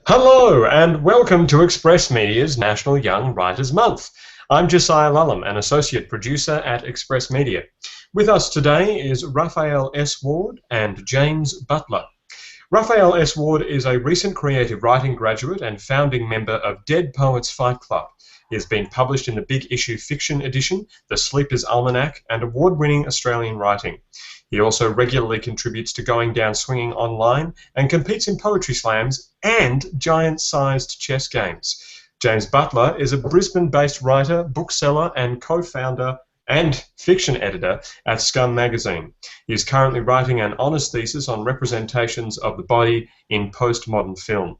Hello and welcome to Express Media's National Young Writers Month. I'm Josiah Lullum, an associate producer at Express Media. With us today is Raphael S. Ward and James Butler. Raphael S. Ward is a recent creative writing graduate and founding member of Dead Poets Fight Club. He has been published in the Big Issue Fiction edition, The Sleeper's Almanac, and award-winning Australian writing. He also regularly contributes to Going Down Swinging online and competes in poetry slams and giant-sized chess games. James Butler is a Brisbane-based writer, bookseller, and co-founder and fiction editor at Scum magazine. He is currently writing an honours thesis on representations of the body in postmodern film.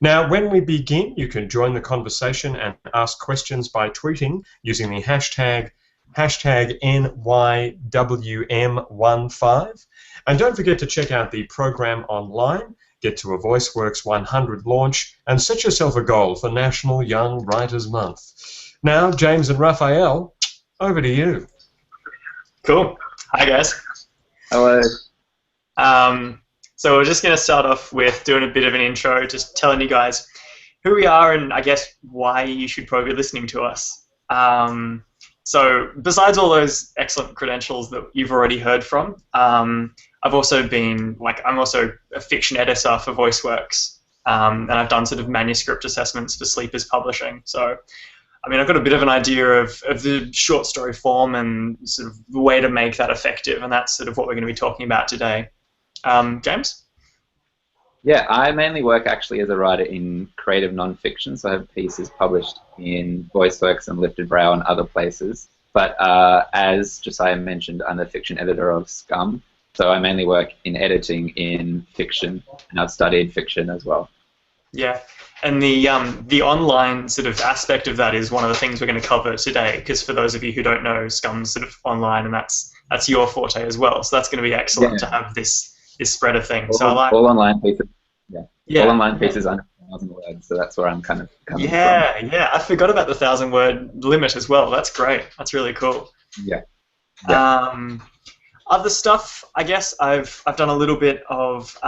Now, when we begin, you can join the conversation and ask questions by tweeting using the hashtag NYWM15. And don't forget to check out the program online, get to a VoiceWorks 100 launch, and set yourself a goal for National Young Writers Month. Now, James and Raphael, over to you. Cool. Hi, guys. Hello. So we're just going to start off with doing a bit of an intro, just telling you guys who we are and I guess why you should probably be listening to us. So besides all those excellent credentials that you've already heard from, I've also been, I'm also a fiction editor for VoiceWorks, and I've done sort of manuscript assessments for Sleepers Publishing. So, I mean, I've got a bit of an idea of the short story form and sort of the way to make that effective, and that's sort of what we're going to be talking about today. James? Yeah, I mainly work actually as a writer in creative non-fiction, so I have pieces published in VoiceWorks and Lifted Brow and other places. But as Josiah mentioned, I'm the fiction editor of Scum, so I mainly work in editing in fiction, and I've studied fiction as well. Yeah, and the online sort of aspect of that is one of the things we're going to cover today, because for those of you who don't know, Scum's sort of online, and that's your forte as well, so that's going to be excellent to have this spread of things. All online pieces. Yeah. All online pieces under 1,000 words. So that's where I'm kind of coming from. Yeah. I forgot about the 1,000-word limit as well. That's great. That's really cool. Yeah. Other stuff, I guess I've done a little bit of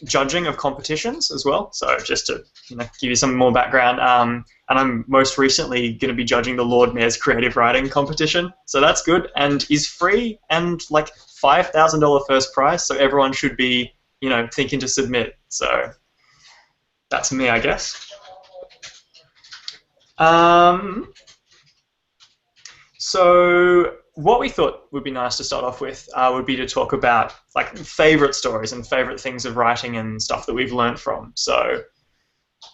judging of competitions as well. So just to give you some more background, and I'm most recently going to be judging the Lord Mayor's creative writing competition. So that's good and is free and like $5,000 first prize. So everyone should be thinking to submit. So that's me, I guess. So what we thought would be nice to start off with would be to talk about favorite stories and favorite things of writing and stuff that we've learned from. So,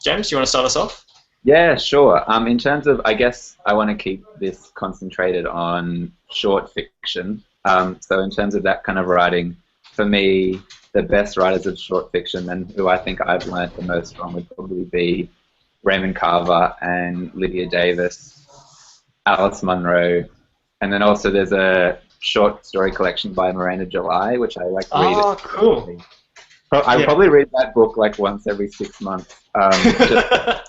James, do you want to start us off? Yeah, sure. In terms of, I guess I want to keep this concentrated on short fiction. So in terms of that kind of writing, for me, the best writers of short fiction and who I think I've learned the most from would probably be Raymond Carver and Lydia Davis, Alice Munro, and then also there's a short story collection by Miranda July, which I like to read. Oh, cool. I probably read that book like once every 6 months. I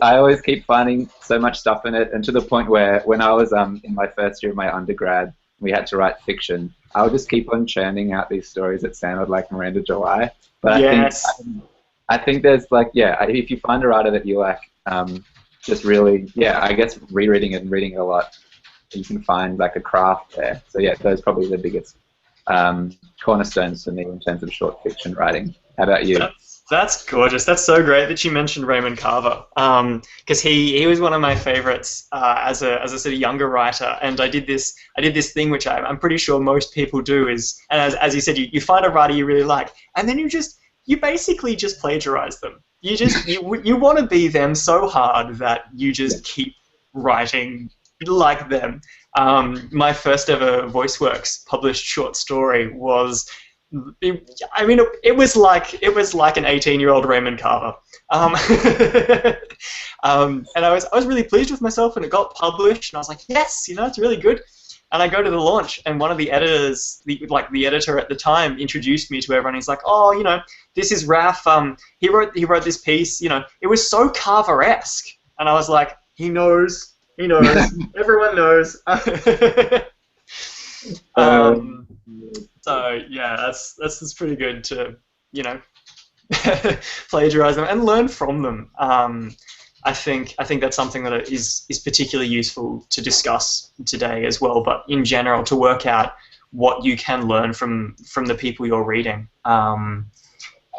always keep finding so much stuff in it, and to the point where when I was in my first year of my undergrad, we had to write fiction. I would just keep on churning out these stories that sounded like Miranda July. But yes. I think there's if you find a writer that you like, just really, I guess rereading it and reading it a lot, you can find like a craft there. So yeah, those are probably the biggest cornerstones for me in terms of short fiction writing. How about you? That's gorgeous. That's so great that you mentioned Raymond Carver, because he was one of my favorites as a sort of younger writer. And I did this thing which I'm pretty sure most people do is, and as you said, you find a writer you really like, and then you basically just plagiarize them. You want to be them so hard that you just keep writing like them. My first ever VoiceWorks published short story was. It was like an 18-year-old Raymond Carver, and I was really pleased with myself, and it got published, and I was like, yes, it's really good. And I go to the launch, and one of the editors, the editor at the time, introduced me to everyone. He's like, oh, this is Raph. He wrote this piece. It was so Carver-esque, and I was like, he knows, everyone knows. So yeah, that's pretty good to plagiarize them and learn from them. I think that's something that is particularly useful to discuss today as well. But in general, to work out what you can learn from the people you're reading.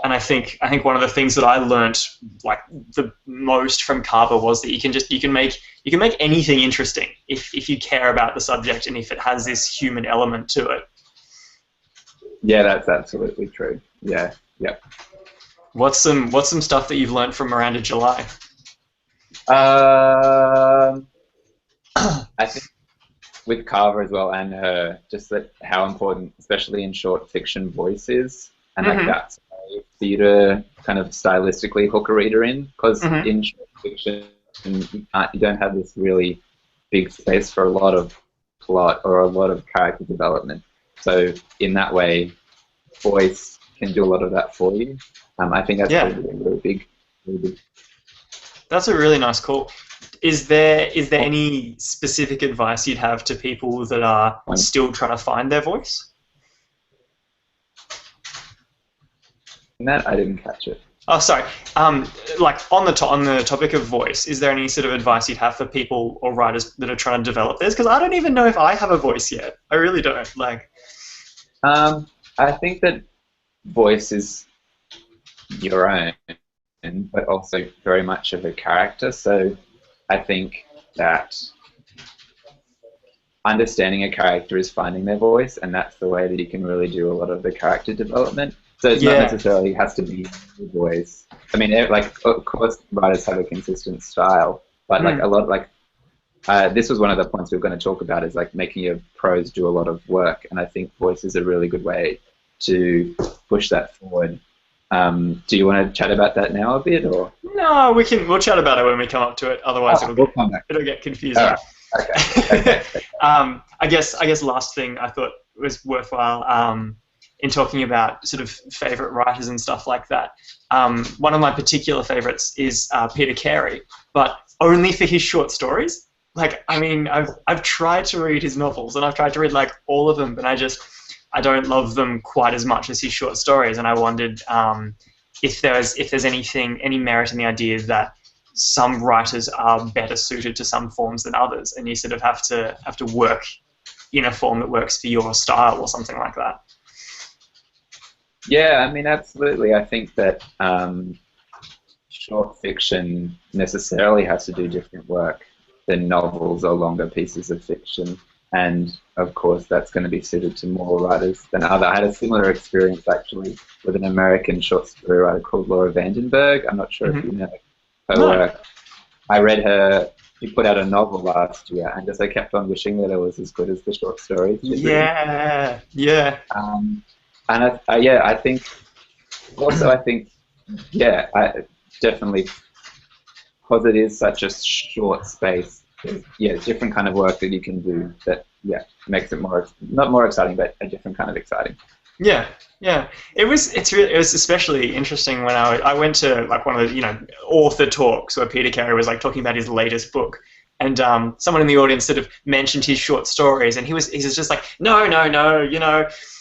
And I think one of the things that I learned like the most from Carver was that you can make anything interesting if you care about the subject and if it has this human element to it. Yeah, that's absolutely true. Yeah, yep. What's some stuff that you've learned from Miranda July? I think with Carver as well, and her, just that how important, especially in short fiction, voice is, and like that's for you to kind of stylistically hook a reader in, because in short fiction you don't have this really big space for a lot of plot or a lot of character development. So in that way, voice can do a lot of that for you. I think that's really big. That's a really nice call. Is there any specific advice you'd have to people that are still trying to find their voice? That I didn't catch it. Oh, sorry. Like on the topic of voice, is there any sort of advice you'd have for people or writers that are trying to develop theirs? Because I don't even know if I have a voice yet. I really don't. Like, I think that voice is your own, but also very much of a character. So I think that understanding a character is finding their voice, and that's the way that you can really do a lot of the character development. So it's not necessarily has to be your voice. I mean, like, of course, writers have a consistent style, but like a lot, like this was one of the points we were going to talk about, is like making your prose do a lot of work, and I think voice is a really good way to push that forward. Do you want to chat about that now a bit, or? No, we'll chat about it when we come up to it. Otherwise, it'll get confusing. Right. Okay. I guess last thing I thought was worthwhile in talking about sort of favorite writers and stuff like that. One of my particular favorites is Peter Carey, but only for his short stories. Like, I mean, I've tried to read his novels, and I've tried to read like all of them, but I don't love them quite as much as his short stories. And I wondered if there's any merit in the idea that some writers are better suited to some forms than others, and you sort of have to work in a form that works for your style or something like that. Yeah, I mean, absolutely. I think that short fiction necessarily has to do different work than novels or longer pieces of fiction. And, of course, that's going to be suited to more writers than others. I had a similar experience, actually, with an American short story writer called Laura Vandenberg. I'm not sure if you know her work. I read her. She put out a novel last year, and just I kept on wishing that it was as good as the short stories. Yeah. And I think I definitely, because it is such a short space, different kind of work that you can do that, makes it not more exciting, but a different kind of exciting. Yeah. It was especially interesting when I went to like one of the author talks where Peter Carey was like talking about his latest book, and someone in the audience sort of mentioned his short stories, and he was just like, no,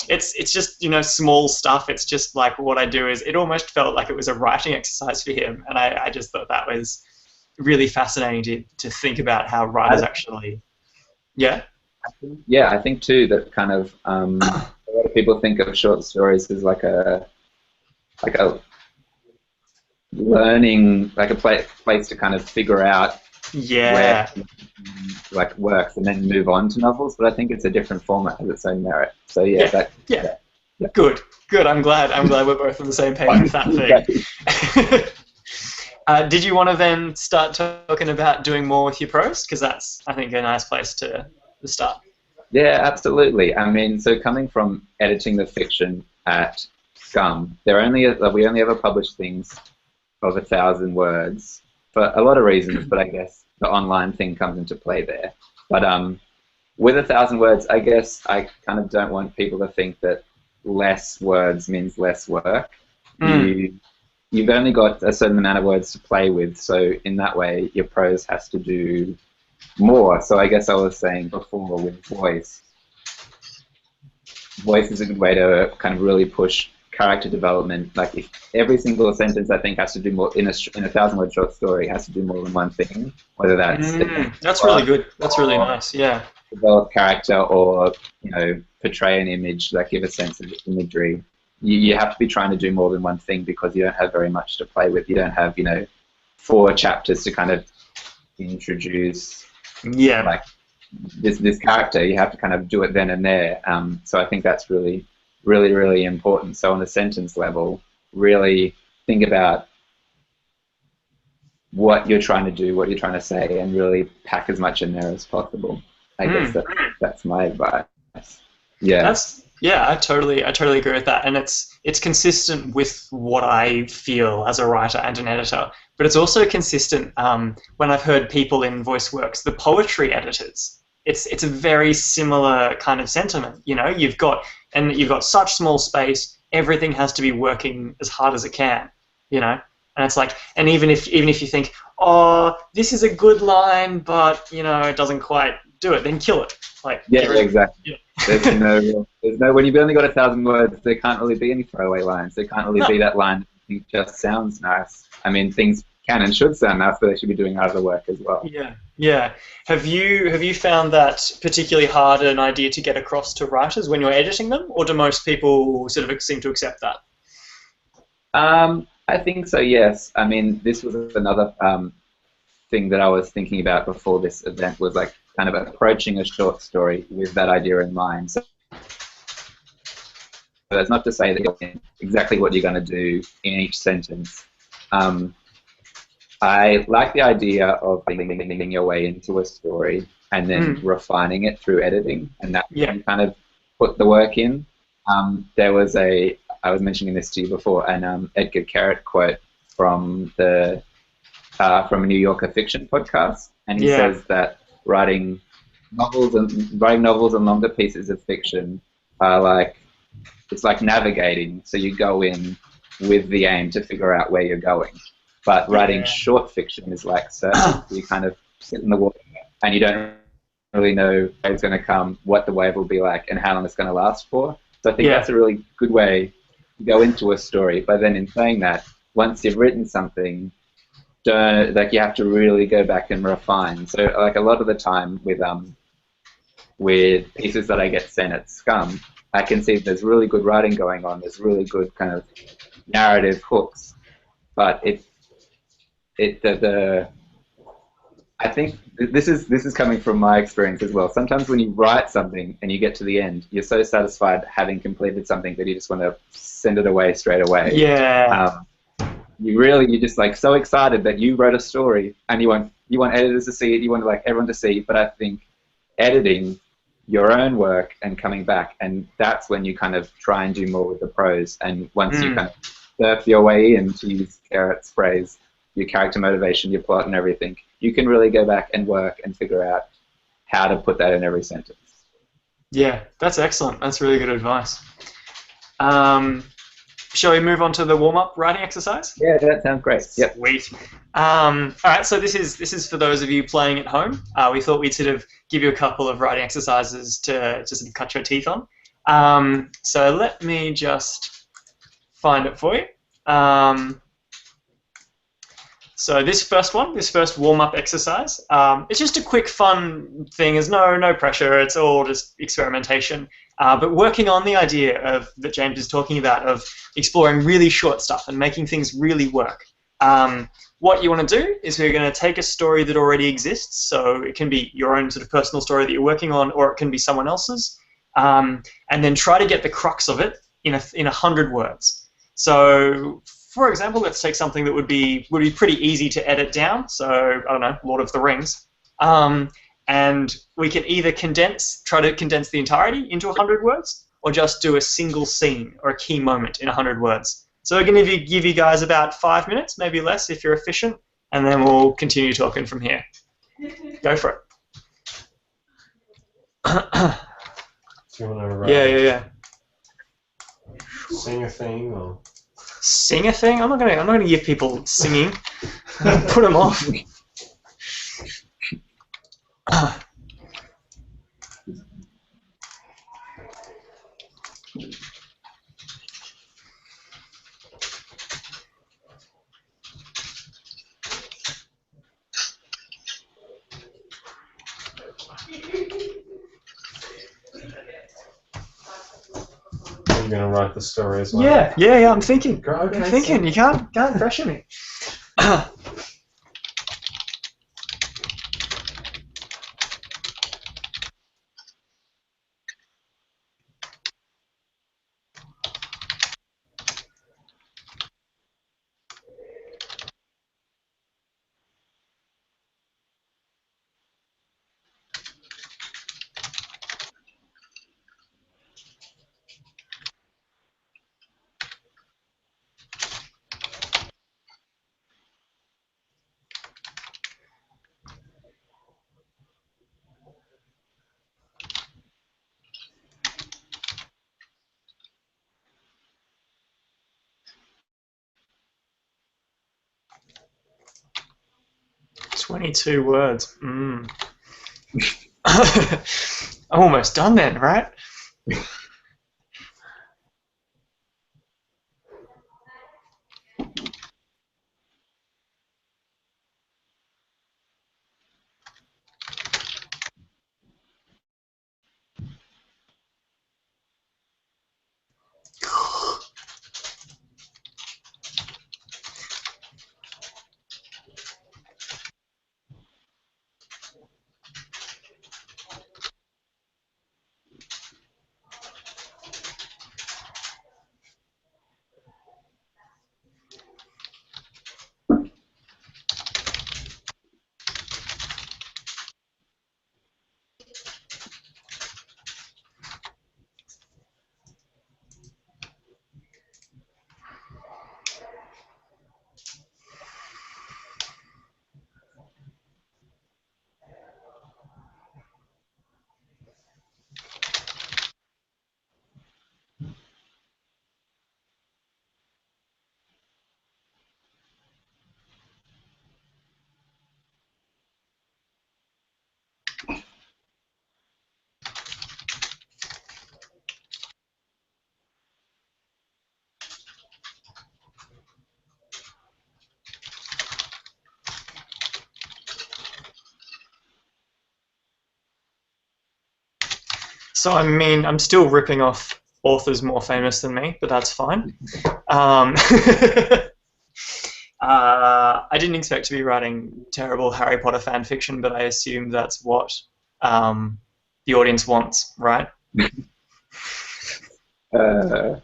it's just small stuff. It's just like what I do is. It almost felt like it was a writing exercise for him, and I just thought that was really fascinating to think about how writers actually. Yeah, I think too that kind of a lot of people think of short stories as like a learning, like a place to kind of figure out where like works and then move on to novels, but I think it's a different format, has its own merit. So Good. I'm glad we're both on the same page with that thing. Did you want to then start talking about doing more with your prose? Because that's, I think, a nice place to start. Yeah, absolutely. I mean, so coming from editing the fiction at Scum, we only ever publish things of 1,000 words for a lot of reasons, but I guess the online thing comes into play there. But with 1,000 words, I guess I kind of don't want people to think that less words means less work. You've only got a certain amount of words to play with, so in that way your prose has to do more. So I guess I was saying before with voice is a good way to kind of really push character development. Like if every single sentence I think has to do more in a 1,000-word short story has to do more than one thing, whether that's really good. That's really nice. Yeah. Develop character or portray an image, like give a sense of imagery. You have to be trying to do more than one thing because you don't have very much to play with. You don't have 4 chapters to kind of introduce like this character. You have to kind of do it then and there. So I think that's really, really, really important. So on the sentence level, really think about what you're trying to do, what you're trying to say, and really pack as much in there as possible. I guess that's my advice. Yeah. I totally agree with that, and it's consistent with what I feel as a writer and an editor. But it's also consistent when I've heard people in voice works, the poetry editors. It's a very similar kind of sentiment. You've got such small space, everything has to be working as hard as it can. And it's like, and even if you think, oh, this is a good line, but it doesn't quite do it, then kill it. Exactly. There's no when you've only got 1,000 words, there can't really be any throwaway lines. There can't really be that line that you think just sounds nice. I mean, things can and should sound nice, but they should be doing other work as well. Yeah. Have you found that particularly hard an idea to get across to writers when you're editing them, or do most people sort of seem to accept that? I think so, yes. I mean, this was another thing that I was thinking about before this event, was like kind of approaching a short story with that idea in mind. So that's not to say that you're exactly what you're going to do in each sentence. I like the idea of bringing your way into a story and then refining it through editing, and that you kind of put the work in. I was mentioning this to you before, an Edgar Carey quote from a New Yorker fiction podcast, and he says that writing novels and longer pieces of fiction are it's like navigating. So you go in with the aim to figure out where you're going. But writing short fiction is like surfing. You kind of sit in the water and you don't really know how it's going to come, what the wave will be like, and how long it's going to last for. So I think that's a really good way to go into a story. But then in saying that, once you've written something, you have to really go back and refine. So a lot of the time with pieces that I get sent at Scum, I can see there's really good writing going on. There's really good kind of narrative hooks, but I think this is coming from my experience as well. Sometimes when you write something and you get to the end, you're so satisfied having completed something that you just want to send it away straight away. Yeah. You're just so excited that you wrote a story, and you want editors to see it. You want everyone to see it. But I think editing your own work and coming back, and that's when you kind of try and do more with the prose. And once you kind of surf your way in, to use Garrett's phrase, your character motivation, your plot, and everything, you can really go back and work and figure out how to put that in every sentence. Yeah, that's excellent. That's really good advice. Shall we move on to the warm-up writing exercise? Yeah, that sounds great. Yep. Sweet. All right, so this is for those of you playing at home. We thought we'd sort of give you a couple of writing exercises to sort of cut your teeth on. So let me just find it for you. So this first warm-up exercise, it's just a quick, fun thing. There's no pressure. It's all just experimentation. But working on the idea that James is talking about of exploring really short stuff and making things really work. What you want to do is we're going to take a story that already exists. So it can be your own sort of personal story that you're working on, or it can be someone else's, and then try to get the crux of it in 100 words. So, for example, let's take something that would be pretty easy to edit down. So, I don't know, Lord of the Rings. And we can either try to condense the entirety into 100 words, or just do a single scene or a key moment in 100 words. So we're going to give you guys about 5 minutes, maybe less if you're efficient, and then we'll continue talking from here. Go for it. Do you want to Yeah. Sing a thing or sing a thing? I'm not gonna give people singing. Put them off. you're going to write the story as well. Yeah. I'm thinking. Okay, I'm thinking. You can't pressure me. 22 words. I'm almost done then, right? So I mean, I'm still ripping off authors more famous than me, but that's fine. I didn't expect to be writing terrible Harry Potter fan fiction, but I assume that's what the audience wants, right? That's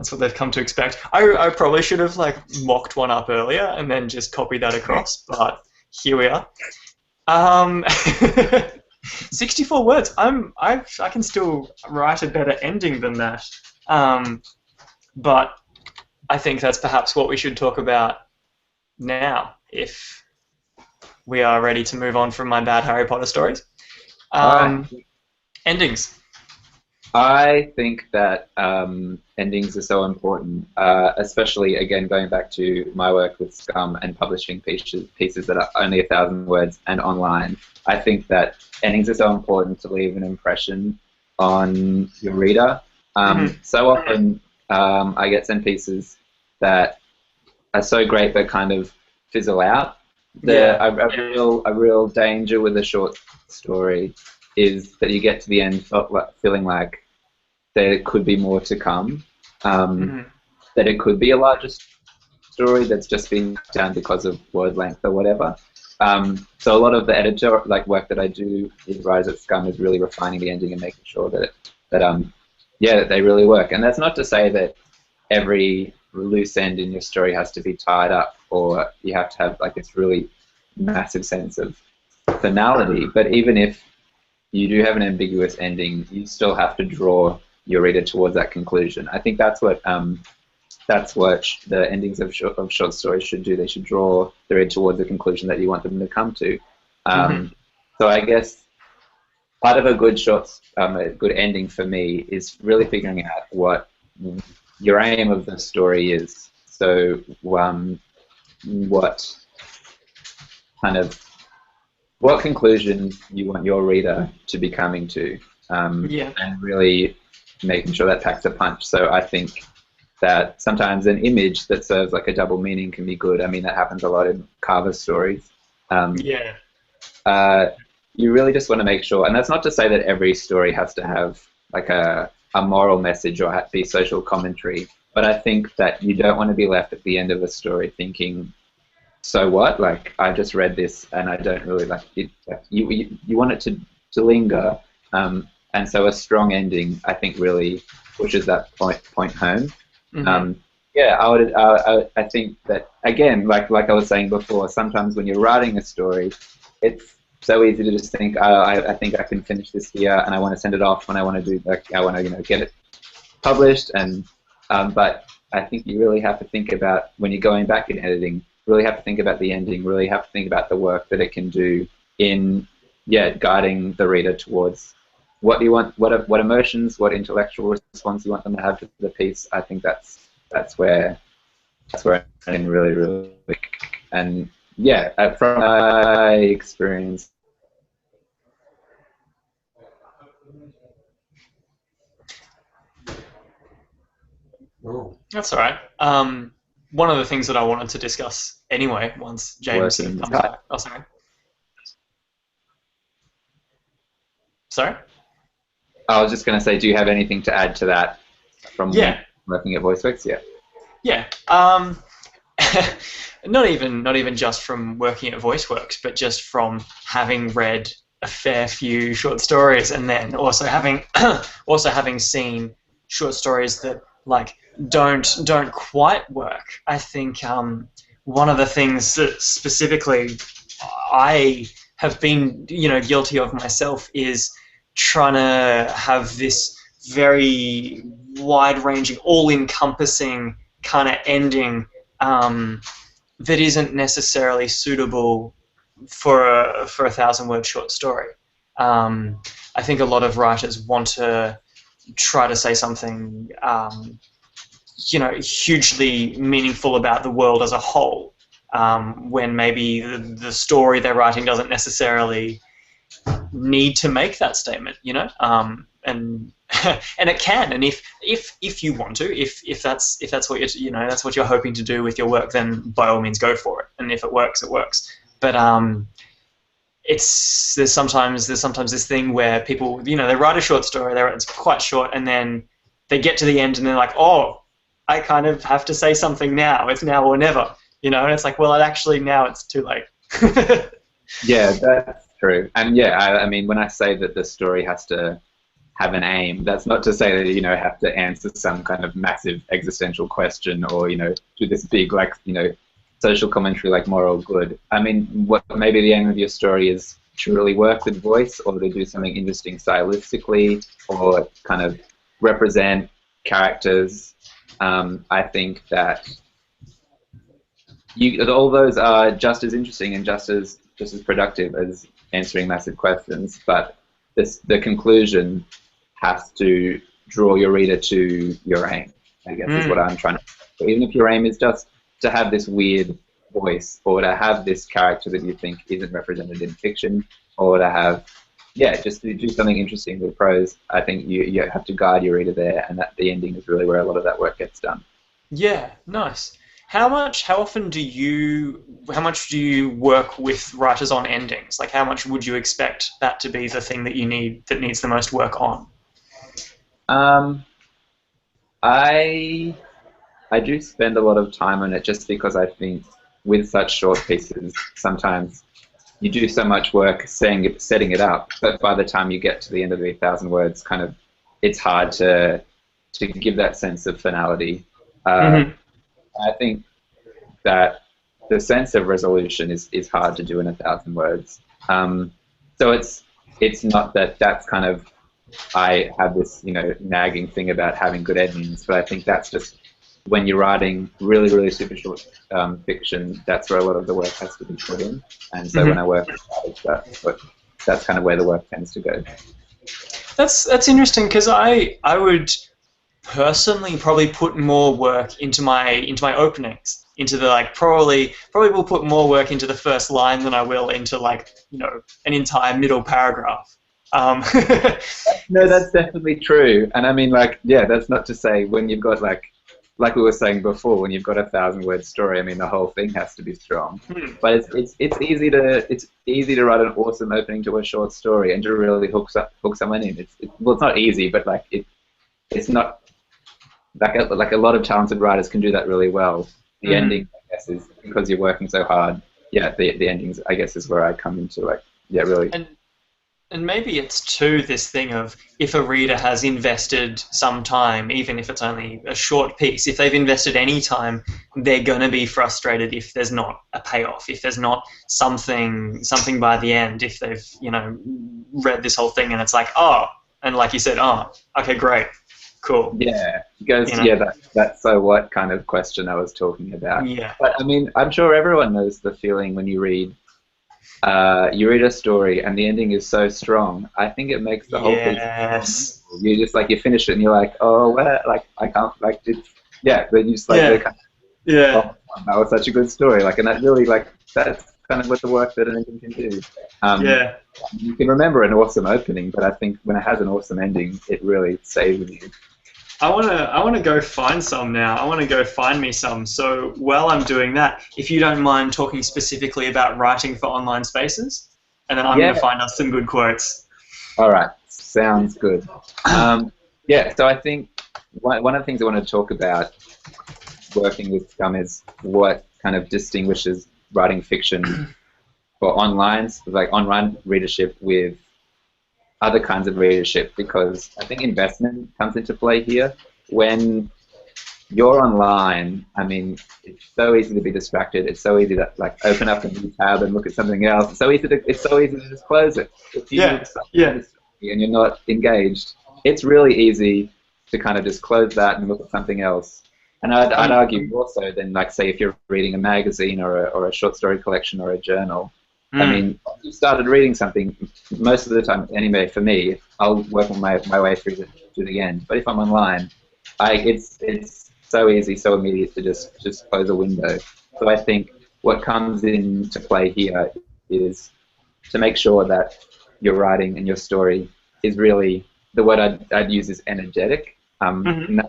what they've come to expect. I probably should have like mocked one up earlier and then just copied that across, but here we are. 64 words. I can still write a better ending than that. But I think that's perhaps what we should talk about now, if we are ready to move on from my bad Harry Potter stories. Endings. I think that endings are so important, especially, again, going back to my work with Scum and publishing pieces that are only 1,000 words and online. I think that endings are so important to leave an impression on your reader. So often I get sent pieces that are so great but kind of fizzle out. A real danger with a short story is that you get to the end feeling like there could be more to come, that it could be a larger story that's just been cut down because of word length or whatever. So a lot of the editor work that I do with Rise at Scum is really refining the ending and making sure that they really work. And that's not to say that every loose end in your story has to be tied up, or you have to have like this really massive sense of finality. But even if you do have an ambiguous ending, you still have to draw your reader towards that conclusion. I think that's what the endings of short stories should do. They should draw the reader towards the conclusion that you want them to come to. So I guess part of a good a good ending for me is really figuring out what your aim of the story is. So what conclusion you want your reader to be coming to, and really making sure that packs a punch. So I think that sometimes an image that serves like a double meaning can be good. I mean, that happens a lot in Carver stories. You really just want to make sure, and that's not to say that every story has to have like a a moral message or be social commentary. But I think that you don't want to be left at the end of a story thinking, so what? Like, I just read this and I don't really like it. Like, you want it to linger. And so a strong ending, I think, really pushes that point home. Mm-hmm. Yeah, I think that, again, like I was saying before, sometimes when you're writing a story, it's so easy to just think, I think I can finish this here, and I want to send it off, and I want to do, like, I want to, get it published, and but I think you really have to think about, when you're going back in editing, really have to think about the ending, really have to think about the work that it can do in, guiding the reader towards what you want, what emotions, what intellectual response you want them to have to the piece. I think that's where I can really, and from my experience. Oh. That's all right. One of the things that I wanted to discuss anyway, once James comes back. Oh, sorry. Sorry? I was just going to say, do you have anything to add to that from working at VoiceWorks? Yeah. Not even just from working at VoiceWorks, but just from having read a fair few short stories, and then also having seen short stories that don't quite work. I think one of the things that specifically I have been guilty of myself is trying to have this very wide-ranging, all-encompassing kind of ending that isn't necessarily suitable for a 1,000-word short story. I think a lot of writers want to try to say something hugely meaningful about the world as a whole, when maybe the story they're writing doesn't necessarily need to make that statement, and and it can, and if you want to, if that's what that's what you're hoping to do with your work, then by all means go for it, and if it works, it works. But there's sometimes this thing where people, they write a short story, it's quite short, and then they get to the end and they're like, oh, I kind of have to say something now. It's now or never, and it's like, well, actually now it's too late. Yeah, that's true. And I mean, when I say that the story has to have an aim, that's not to say that have to answer some kind of massive existential question, or do this big social commentary like moral good. I mean, what maybe the aim of your story is to really work with voice, or to do something interesting stylistically, or kind of represent characters. I think that all those are just as interesting and just as productive as answering massive questions, but the conclusion has to draw your reader to your aim, I guess is what I'm trying to do. Even if your aim is just to have this weird voice, or to have this character that you think isn't represented in fiction, or to have, just to do something interesting with prose, I think you have to guide your reader there, and that the ending is really where a lot of that work gets done. Yeah, nice. How much do you work with writers on endings? Like, how much would you expect that to be the thing that needs the most work on? I do spend a lot of time on it, just because I think with such short pieces, sometimes you do so much work setting it up, but by the time you get to the end of the 1,000 words, kind of, it's hard to give that sense of finality. I think that the sense of resolution is hard to do in 1,000 words. So it's not that's kind of, I have this nagging thing about having good endings, but I think that's just when you're writing really, really super short fiction, that's where a lot of the work has to be put in. And so when I work with writers, that's kind of where the work tends to go. That's interesting, because I would personally probably put more work into my openings, into the probably will put more work into the first line than I will into an entire middle paragraph. No, that's definitely true. And I mean, that's not to say when you've got like we were saying before, when you've got a 1,000-word story, I mean, the whole thing has to be strong. But it's easy to write an awesome opening to a short story and to really hook someone in. It's not easy, but it's not like a lot of talented writers can do that really well. The ending, I guess, is because you're working so hard. Yeah, the endings, I guess, is where I come into like, yeah, really. And maybe it's too this thing of if a reader has invested some time, even if it's only a short piece, if they've invested any time, they're going to be frustrated if there's not a payoff, if there's not something by the end, if they've, you know, read this whole thing and it's like, oh, and like you said, oh, okay, great, cool. Yeah, it goes, You know? yeah, that so what kind of question I was talking about. Yeah. But I mean, I'm sure everyone knows the feeling when you read a story and the ending is so strong. I think it makes the whole piece. Yes. You just like, you finish it and you're like, oh, well, like I can't, like, yeah. Then you just like, Yeah. oh, that was such a good story. Like, and that really, like, that's kind of what the work that an ending can do. Yeah. You can remember an awesome opening, but I think when it has an awesome ending, it really stays with you. I wanna go find some now. I wanna go find me some. So while I'm doing that, if you don't mind talking specifically about writing for online spaces, and then I'm gonna find us some good quotes. All right, sounds good. Yeah, so I think one of the things I want to talk about working with Scum is what kind of distinguishes writing fiction for online readership with other kinds of readership, because I think investment comes into play here. When you're online, I mean, it's so easy to be distracted. It's so easy to like open up a new tab and look at something else. It's so easy to just close it. If you and you're not engaged, it's really easy to kind of just close that and look at something else. And I'd argue more so than, like, say, if you're reading a magazine or a short story collection or a journal. I mean, once you started reading something, most of the time, anyway, for me, I'll work my way through to the end. But if I'm online, it's so easy, so immediate to just close a window. So I think what comes into play here is to make sure that your writing and your story is really, the word I'd use is energetic. And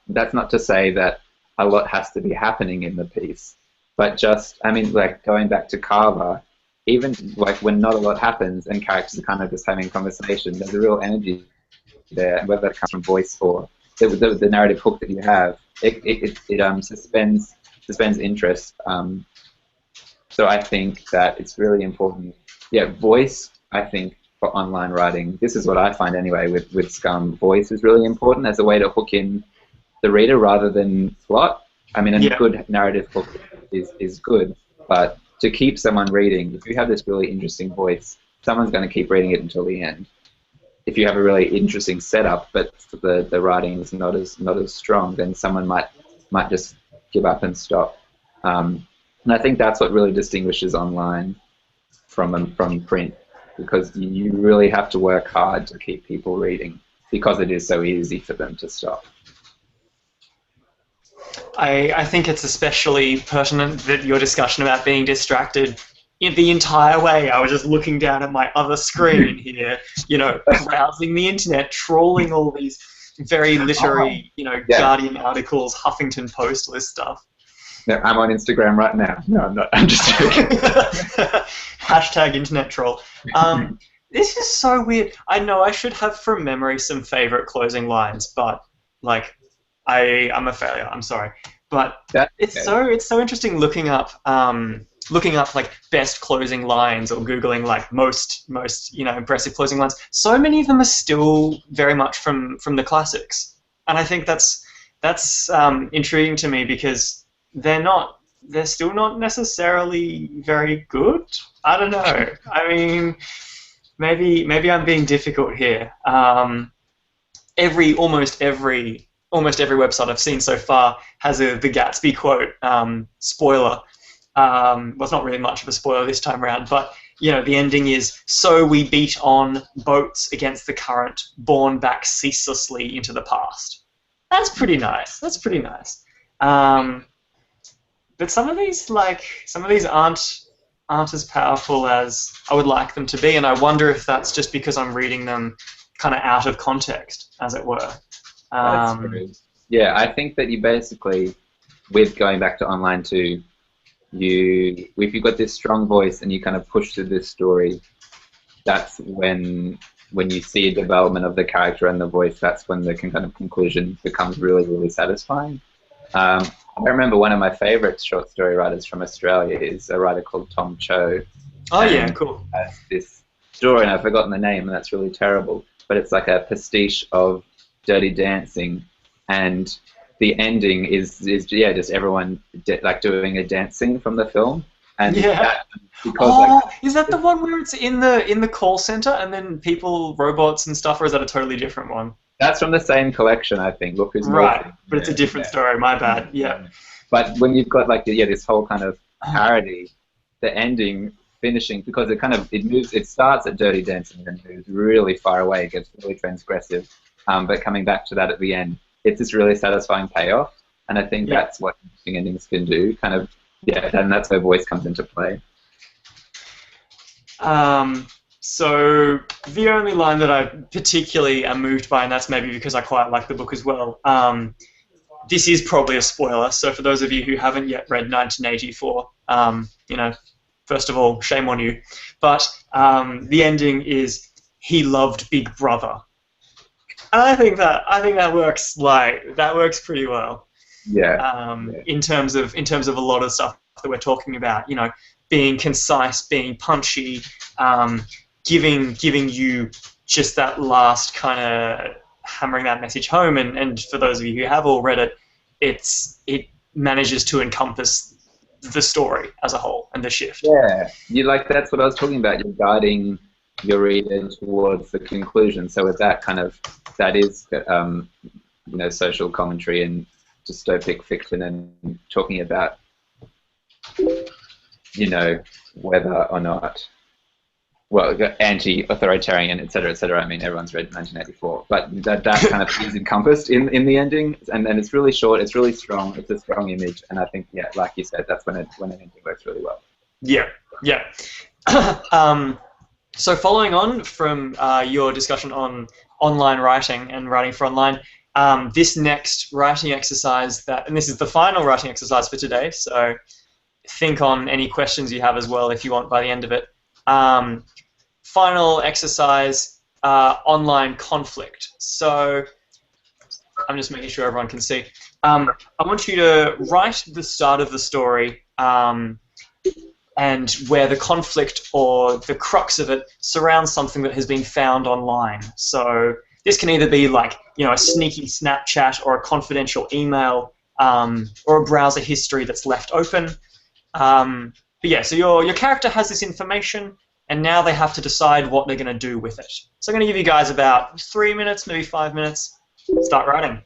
that's not to say that a lot has to be happening in the piece, but just, I mean, like, going back to Carver, even like when not a lot happens and characters are kind of just having a conversation, there's a real energy there, and whether that comes from voice or the narrative hook that you have, it suspends interest. So I think that it's really important. Yeah, voice, I think, for online writing, this is what I find anyway with Scum, voice is really important as a way to hook in the reader rather than plot. I mean, a good narrative hook is good, but to keep someone reading, if you have this really interesting voice, someone's going to keep reading it until the end. If you have a really interesting setup, but the writing is not as strong, then someone might just give up and stop. And I think that's what really distinguishes online from print, because you really have to work hard to keep people reading, because it is so easy for them to stop. I think it's especially pertinent that your discussion about being distracted in the entire way. I was just looking down at my other screen here, you know, browsing the internet, trawling all these very literary, you know, Guardian articles, Huffington Post list stuff. No, I'm on Instagram right now. No, I'm not. I'm just joking. Hashtag internet troll. This is so weird. I know I should have from memory some favorite closing lines, but like, I'm a failure. I'm sorry, but it's so interesting looking up like best closing lines, or googling like most you know, impressive closing lines. So many of them are still very much from the classics, and I think that's intriguing to me, because they're still not necessarily very good. I don't know. I mean, maybe I'm being difficult here. Almost every website I've seen so far has the Gatsby quote. Spoiler. Well, it's not really much of a spoiler this time around, but you know, the ending is, "So we beat on boats against the current, borne back ceaselessly into the past." That's pretty nice. That's pretty nice. But some of these aren't as powerful as I would like them to be, and I wonder if that's just because I'm reading them kind of out of context, as it were. That's true. Yeah, I think that you basically, with going back to online too, if you've got this strong voice and you kind of push through this story, that's when when you see a development of the character and the voice, that's when the kind of conclusion becomes really, really satisfying. I remember one of my favourite short story writers from Australia is a writer called Tom Cho. Oh yeah, cool. Has this story, and I've forgotten the name, and that's really terrible. But it's like a pastiche of Dirty Dancing, and the ending is yeah, just everyone like doing a dance scene from the film, and Yeah. because Is that the one where it's in the call center and then people, robots and stuff, or is that a totally different one? that's from the same collection, I think. Look Who's Right, Moving. but it's a different story. My bad. Yeah. But when you've got like this whole kind of parody, the ending finishing, because it moves, it starts at Dirty Dancing and moves really far away, it gets really transgressive, but coming back to that at the end, it's this really satisfying payoff, and I think that's what interesting endings can do, kind of, and that's where voice comes into play. So the only line that I particularly am moved by, and that's maybe because I quite like the book as well, this is probably a spoiler, so for those of you who haven't yet read 1984, first of all, shame on you. But the ending is he loved Big Brother, and I think that works pretty well. In terms of a lot of stuff that we're talking about, being concise, being punchy, giving you just that last kind of hammering that message home, and for those of you who have all read it, it manages to encompass the story as a whole and the shift. Yeah, that's what I was talking about. You're guiding your reader towards the conclusion. So with that that is social commentary and dystopic fiction, and talking about whether or not, well, anti-authoritarian, etc., etc. I mean, everyone's read 1984, but that kind of is encompassed in the ending, and it's really short, it's really strong, it's a strong image, and I think, like you said, that's when an ending works really well. Yeah. So following on from your discussion on online writing and writing for online, this next writing exercise and this is the final writing exercise for today, so think on any questions you have as well if you want by the end of it. Final exercise, online conflict. So I'm just making sure everyone can see. I want you to write the start of the story and where the conflict or the crux of it surrounds something that has been found online. So this can either be like, a sneaky Snapchat or a confidential email or a browser history that's left open. But yeah, so your character has this information, and now they have to decide what they're going to do with it. So I'm going to give you guys about 3 minutes, maybe 5 minutes. Start writing.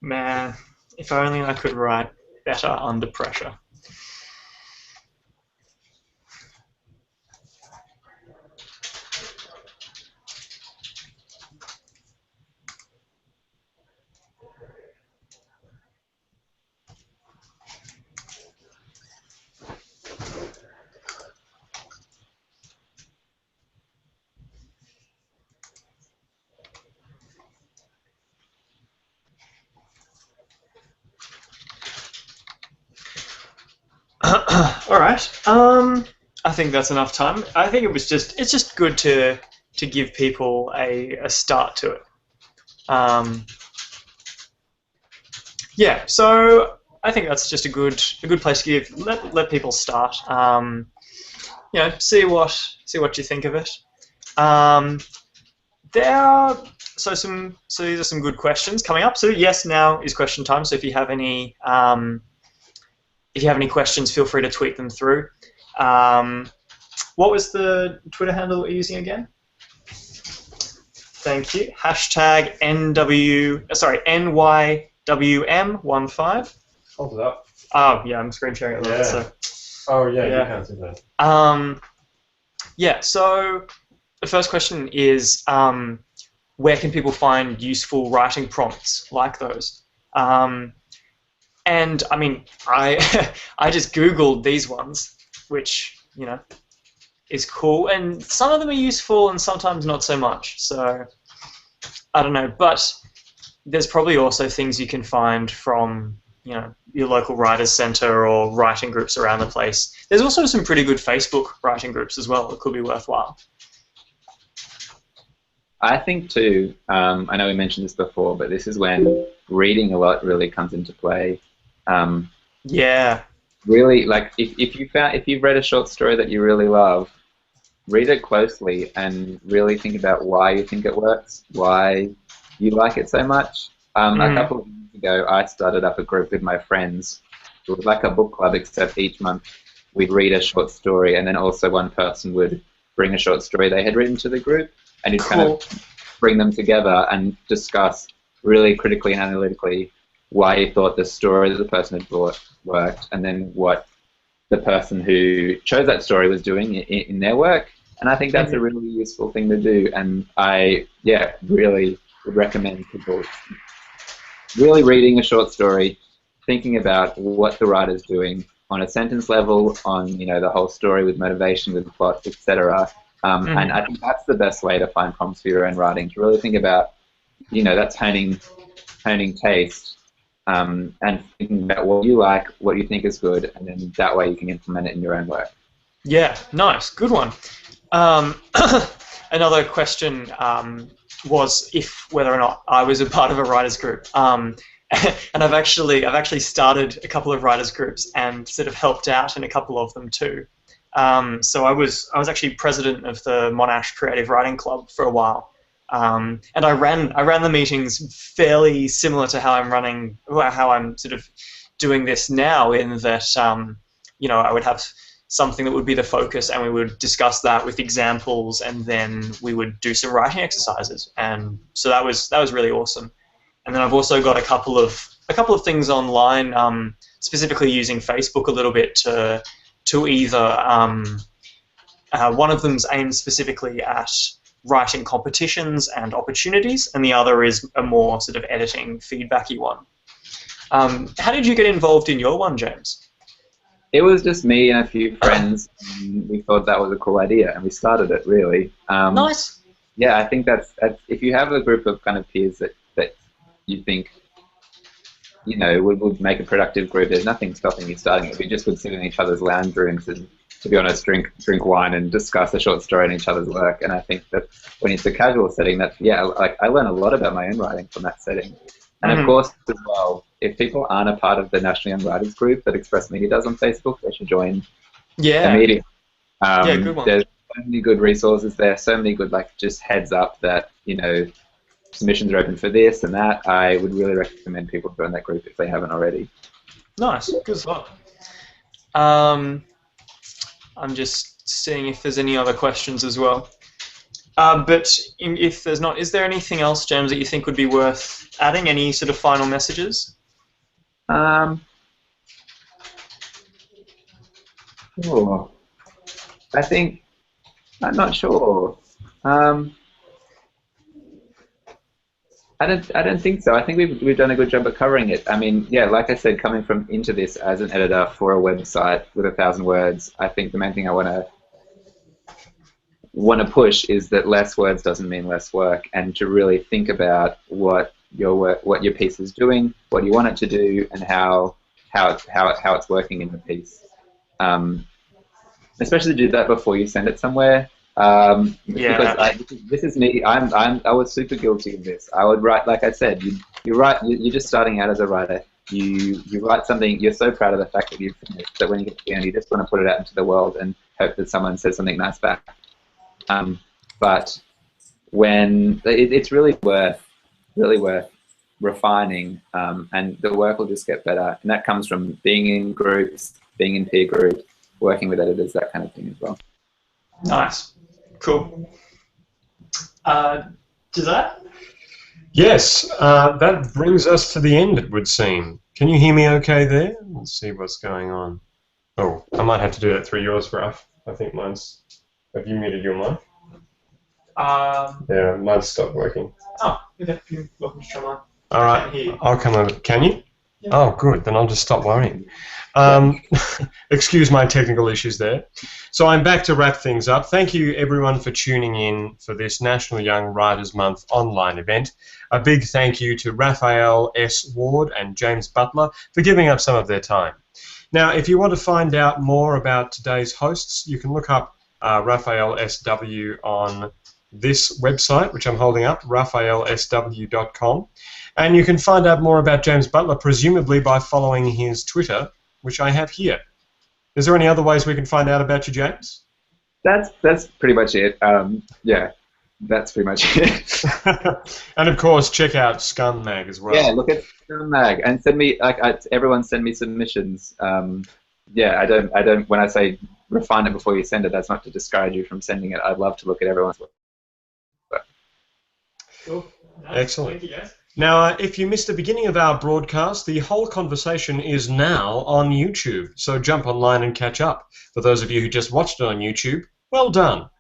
Man, if only I could write better under pressure. All right. I think that's enough time. I think it's just good to give people a start to it. Yeah. So I think that's just a good place to give let people start. See what you think of it. There are these are some good questions coming up. So yes, now is question time. So if you have any questions, feel free to tweet them through. What was the Twitter handle that we're using again? Thank you. Hashtag NYWM15. Hold it up. Oh yeah, I'm screen sharing it. Yeah. So. Oh yeah, Yeah. you can't see that. Yeah. So the first question is, where can people find useful writing prompts like those? And I mean, I I just Googled these ones, which is cool, and some of them are useful and sometimes not so much. So I don't know, but there's probably also things you can find from your local writers' centre or writing groups around the place. There's also some pretty good Facebook writing groups as well that could be worthwhile. I think too, I know we mentioned this before, but this is when reading a lot really comes into play. Yeah. Really, like if you've read a short story that you really love, read it closely and really think about why you think it works, why you like it so much. A couple of years ago, I started up a group with my friends. It was like a book club, except each month we'd read a short story, and then also one person would bring a short story they had written to the group, and you'd kind of bring them together and discuss really critically and analytically why you thought the story that the person had brought worked, and then what the person who chose that story was doing in their work. And I think that's a really useful thing to do, and I really would recommend people really reading a short story, thinking about what the writer's doing on a sentence level, on the whole story with motivation, with plot, etc. And I think that's the best way to find prompts for your own writing, to really think about that's honing taste, and thinking about what you like, what you think is good, and then that way you can implement it in your own work. Yeah, nice, good one. Another question was whether or not I was a part of a writers group, and I've actually started a couple of writers groups and sort of helped out in a couple of them too. So I was actually president of the Monash Creative Writing Club for a while, and I ran the meetings fairly similar to how I'm sort of doing this now, in that I would have something that would be the focus, and we would discuss that with examples, and then we would do some writing exercises, and so that was really awesome. And then I've also got a couple of things online, specifically using Facebook a little bit to either one of them's aimed specifically at writing competitions and opportunities, and the other is a more sort of editing, feedbacky one. How did you get involved in your one, James? It was just me and a few friends, and we thought that was a cool idea, and we started it, really. Nice. Yeah, I think that's if you have a group of kind of peers that you think would make a productive group, there's nothing stopping you starting it. We just would sit in each other's lounge rooms and, to be honest, drink wine and discuss a short story in each other's work. And I think that when it's a casual setting, I learn a lot about my own writing from that setting. And of course, as well, if people aren't a part of the National Young Writers group that Express Media does on Facebook, they should join immediately. Good one. There's so many good resources there, so many good, just heads up that, submissions are open for this and that. I would really recommend people join that group if they haven't already. Nice, good stuff. I'm just seeing if there's any other questions as well. But if there's not, is there anything else, James, that you think would be worth adding? Any sort of final messages? Oh, I think I'm not sure. I don't think so. I think we've done a good job of covering it. I mean, yeah, like I said, coming into this as an editor for a website with 1,000 words, I think the main thing I want to push is that less words doesn't mean less work, and to really think about what your piece is doing, what you want it to do, and how it's working in the piece. Especially do that before you send it somewhere. Because this is me. I was super guilty of this. I would write, like I said, you're just starting out as a writer. You write something. You're so proud of the fact that you've finished that when you get to the end, you just want to put it out into the world and hope that someone says something nice back. But when it's really worth refining, and the work will just get better. And that comes from being in groups, being in peer groups, working with editors, that kind of thing as well. Nice. Cool. Does that? Yes, that brings us to the end, it would seem. Can you hear me okay there? Let's see what's going on. Oh, I might have to do that through yours, Raf. I think mine's... Have you muted your mic? Yeah, mine's stopped working. Oh, okay. You're welcome to try mine. All right, I'll come over. Can you? Yeah. Oh, good. Then I'll just stop worrying. Excuse my technical issues there. So I'm back to wrap things up. Thank you, everyone, for tuning in for this National Young Writers Month online event. A big thank you to Raphael S. Ward and James Butler for giving up some of their time. Now, if you want to find out more about today's hosts, you can look up Raphael SW on this website, which I'm holding up, raphaelsw.com. And you can find out more about James Butler, presumably by following his Twitter, which I have here. Is there any other ways we can find out about you, James? That's pretty much it. Yeah, that's pretty much it. And of course, check out Scum Mag as well. Yeah, look at Scum Mag and send me everyone send me submissions. Yeah, I don't. When I say refine it before you send it, that's not to discourage you from sending it. I'd love to look at everyone's work. Cool. Excellent. Thank you, guys. Now, if you missed the beginning of our broadcast, the whole conversation is now on YouTube, so jump online and catch up. For those of you who just watched it on YouTube, well done.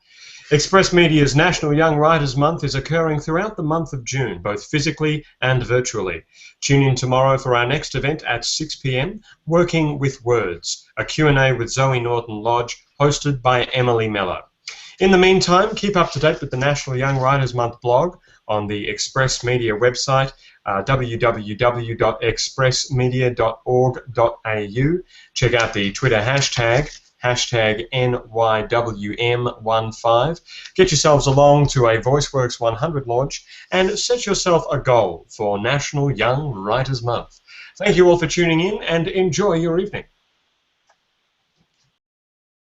Express Media's National Young Writers Month is occurring throughout the month of June, both physically and virtually. Tune in tomorrow for our next event at 6 p.m, Working with Words, a Q&A with Zoe Norton-Lodge, hosted by Emily Mello. In the meantime, keep up to date with the National Young Writers Month blog on the Express Media website, www.expressmedia.org.au. Check out the Twitter hashtag NYWM15. Get yourselves along to a VoiceWorks 100 launch and set yourself a goal for National Young Writers Month. Thank you all for tuning in and enjoy your evening.